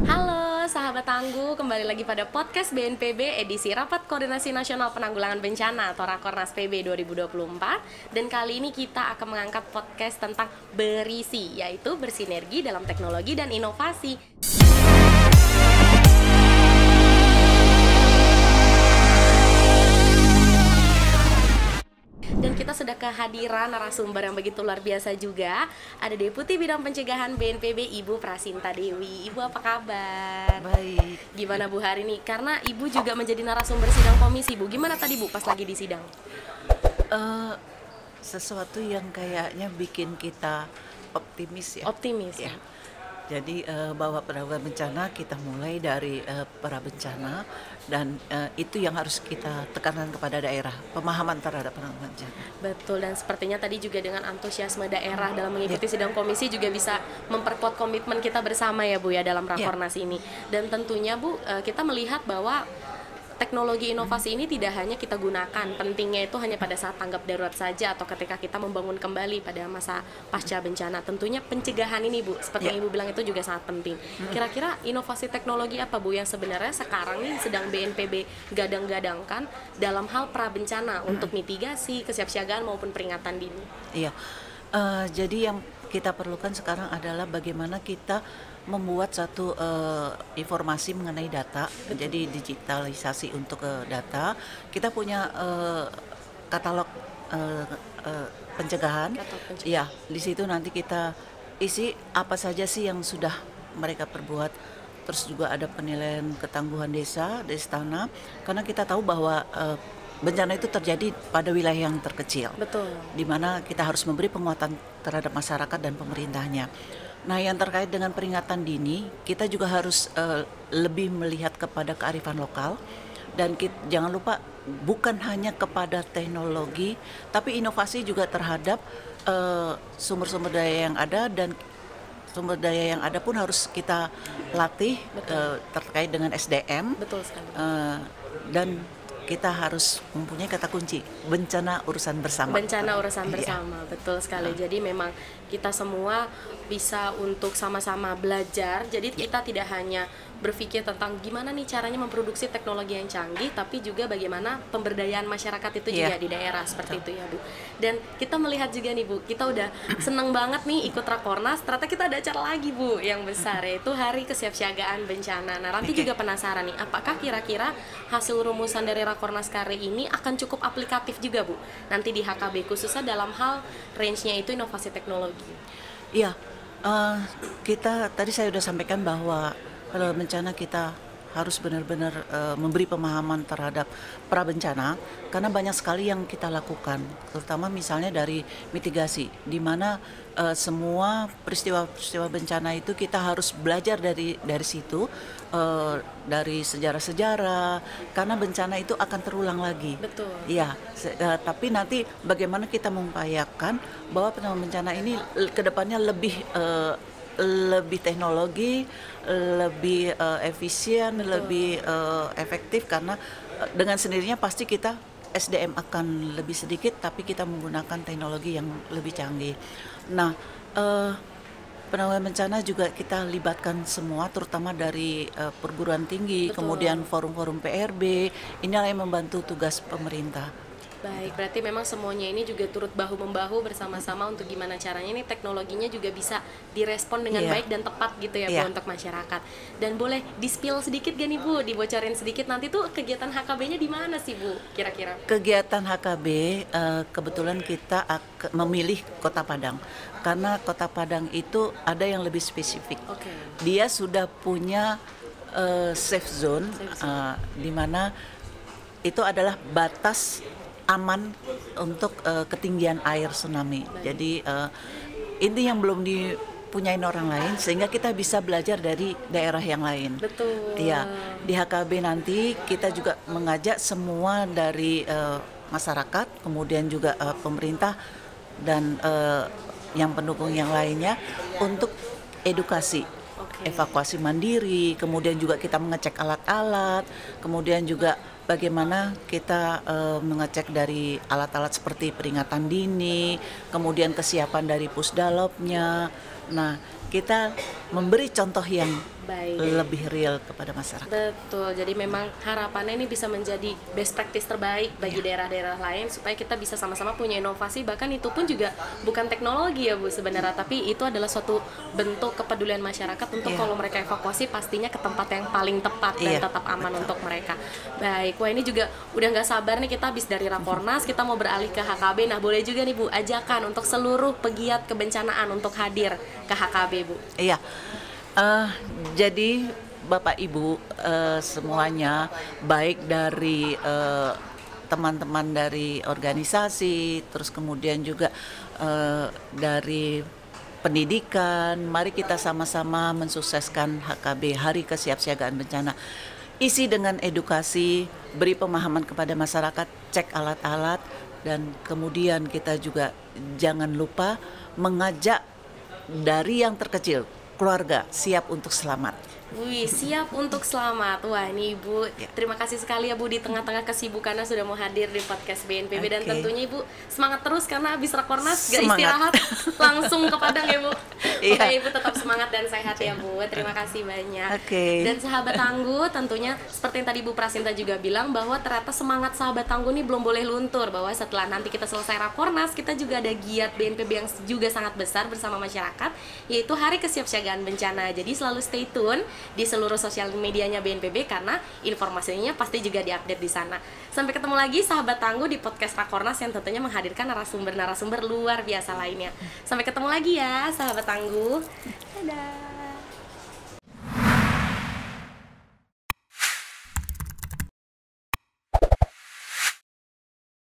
Halo sahabat Tangguh, kembali lagi pada podcast BNPB edisi Rapat Koordinasi Nasional Penanggulangan Bencana atau Rakornas PB 2024. Dan kali ini kita akan mengangkat podcast tentang berisi, yaitu bersinergi dalam teknologi dan inovasi. Dan kita sudah kehadiran narasumber yang begitu luar biasa juga. Ada Deputi Bidang Pencegahan BNPB Ibu Prasinta Dewi. Ibu apa kabar? Baik. Gimana Bu hari ini? Karena Ibu juga menjadi narasumber sidang komisi Bu. Gimana tadi Bu pas lagi di sidang? Sesuatu yang kayaknya bikin kita optimis ya. Optimis Ya. ya. Jadi bahwa penanggulangan bencana kita mulai dari pra bencana dan itu yang harus kita tekankan kepada daerah, pemahaman terhadap penanggulangan bencana. Betul, dan sepertinya tadi juga dengan antusiasme daerah dalam mengikuti sidang komisi juga bisa memperkuat komitmen kita bersama ya Bu ya dalam Rakornas ini. Dan tentunya Bu, kita melihat bahwa teknologi inovasi ini tidak hanya kita gunakan, pentingnya itu hanya pada saat tanggap darurat saja atau ketika kita membangun kembali pada masa pasca bencana. Tentunya pencegahan ini Bu, seperti yang Ibu bilang itu juga sangat penting. Kira-kira inovasi teknologi apa Bu yang sebenarnya sekarang nih sedang BNPB gadang-gadangkan dalam hal pra bencana untuk mitigasi, kesiapsiagaan maupun peringatan dini? Iya. Jadi yang kita perlukan sekarang adalah bagaimana kita membuat satu informasi mengenai data. Jadi digitalisasi untuk data. Kita punya katalog pencegahan. Ya, di situ nanti kita isi apa saja sih yang sudah mereka perbuat. Terus juga ada penilaian ketangguhan desa tanah. Karena kita tahu bahwa bencana itu terjadi pada wilayah yang terkecil. Betul. Di mana kita harus memberi penguatan terhadap masyarakat dan pemerintahnya. Nah, yang terkait dengan peringatan dini, kita juga harus lebih melihat kepada kearifan lokal dan jangan lupa bukan hanya kepada teknologi, tapi inovasi juga terhadap sumber-sumber daya yang ada, dan sumber daya yang ada pun harus kita latih terkait dengan SDM. Betul sekali. Dan kita harus mempunyai kata kunci, bencana urusan bersama. Bencana urusan bersama, betul sekali. Jadi memang kita semua bisa untuk sama-sama belajar. Jadi kita tidak hanya berpikir tentang gimana nih caranya memproduksi teknologi yang canggih, tapi juga bagaimana pemberdayaan masyarakat itu juga di daerah, seperti itu ya Bu. Dan kita melihat juga nih Bu, kita udah seneng banget nih ikut Rakornas, ternyata kita ada acara lagi Bu yang besar, yaitu Hari Kesiapsiagaan Bencana. Nah, nanti juga penasaran nih, apakah kira-kira hasil rumusan dari Rakornas kali ini akan cukup aplikatif juga Bu nanti di HKB, khususnya dalam hal range-nya itu inovasi teknologi? Iya, kita tadi saya sudah sampaikan bahwa pada bencana kita harus benar-benar memberi pemahaman terhadap pra bencana, karena banyak sekali yang kita lakukan, terutama misalnya dari mitigasi, di mana semua peristiwa-peristiwa bencana itu kita harus belajar dari situ, dari sejarah-sejarah, karena bencana itu akan terulang lagi. Betul. Iya, tapi nanti bagaimana kita mengupayakan bahwa penanggulangan bencana ini kedepannya lebih teknologi, lebih efisien, lebih efektif, karena dengan sendirinya pasti kita SDM akan lebih sedikit, tapi kita menggunakan teknologi yang lebih canggih. Nah, penanggulangan bencana juga kita libatkan semua, terutama dari perguruan tinggi, kemudian forum-forum PRB, inilah yang membantu tugas pemerintah. Baik, berarti memang semuanya ini juga turut bahu-membahu bersama-sama untuk gimana caranya ini teknologinya juga bisa direspon dengan baik dan tepat gitu ya Bu untuk masyarakat. Dan boleh di-spill sedikit gak nih Bu, dibocorin sedikit nanti tuh kegiatan HKB-nya di mana sih Bu kira-kira? Kegiatan HKB kebetulan kita memilih Kota Padang, karena Kota Padang itu ada yang lebih spesifik. Dia sudah punya safe zone, di mana itu adalah batas aman untuk ketinggian air tsunami. Jadi ini yang belum dipunyain orang lain, sehingga kita bisa belajar dari daerah yang lain. Betul. Iya, di HKB nanti kita juga mengajak semua dari masyarakat, kemudian juga pemerintah dan yang pendukung yang lainnya untuk edukasi. Evakuasi mandiri, kemudian juga kita mengecek alat-alat, kemudian juga bagaimana kita mengecek dari alat-alat seperti peringatan dini, kemudian kesiapan dari pusdalopnya. Nah, kita memberi contoh yang Baik. lebih real kepada masyarakat. Betul, jadi memang harapannya ini bisa menjadi best practice terbaik bagi daerah-daerah lain supaya kita bisa sama-sama punya inovasi, bahkan itu pun juga bukan teknologi ya Bu sebenarnya, tapi itu adalah suatu bentuk kepedulian masyarakat untuk kalau mereka evakuasi pastinya ke tempat yang paling tepat dan tetap aman untuk mereka. Baik, wah ini juga udah nggak sabar nih, kita habis dari Rakornas, kita mau beralih ke HKB. Nah boleh juga nih Bu, ajakan untuk seluruh pegiat kebencanaan untuk hadir ke HKB Bu. Iya. Jadi Bapak Ibu semuanya, baik dari teman-teman dari organisasi, terus kemudian juga dari pendidikan, mari kita sama-sama mensukseskan HKB, Hari Kesiapsiagaan Bencana. Isi dengan edukasi, beri pemahaman kepada masyarakat, cek alat-alat, dan kemudian kita juga jangan lupa mengajak dari yang terkecil, keluarga siap untuk selamat. Wih, siap untuk selamat. Wah, ini Ibu, terima kasih sekali ya Bu, di tengah-tengah kesibukannya sudah mau hadir di podcast BNPB. Dan tentunya Ibu semangat terus, karena habis Rakornas gak istirahat, langsung ke Padang ya Bu. Oke, Ibu tetap semangat dan sehat ya Bu. Terima kasih banyak. Dan sahabat tangguh, tentunya seperti yang tadi Bu Prasinta juga bilang, bahwa ternyata semangat sahabat tangguh ini belum boleh luntur, bahwa setelah nanti kita selesai Rakornas, kita juga ada giat BNPB yang juga sangat besar bersama masyarakat, yaitu Hari Kesiapsiagaan Bencana. Jadi selalu stay tune di seluruh sosial medianya BNPB, karena informasinya pasti juga diupdate di sana. Sampai ketemu lagi sahabat tangguh di podcast Rakornas yang tentunya menghadirkan narasumber-narasumber luar biasa lainnya. Sampai ketemu lagi ya sahabat tangguh. Dadah.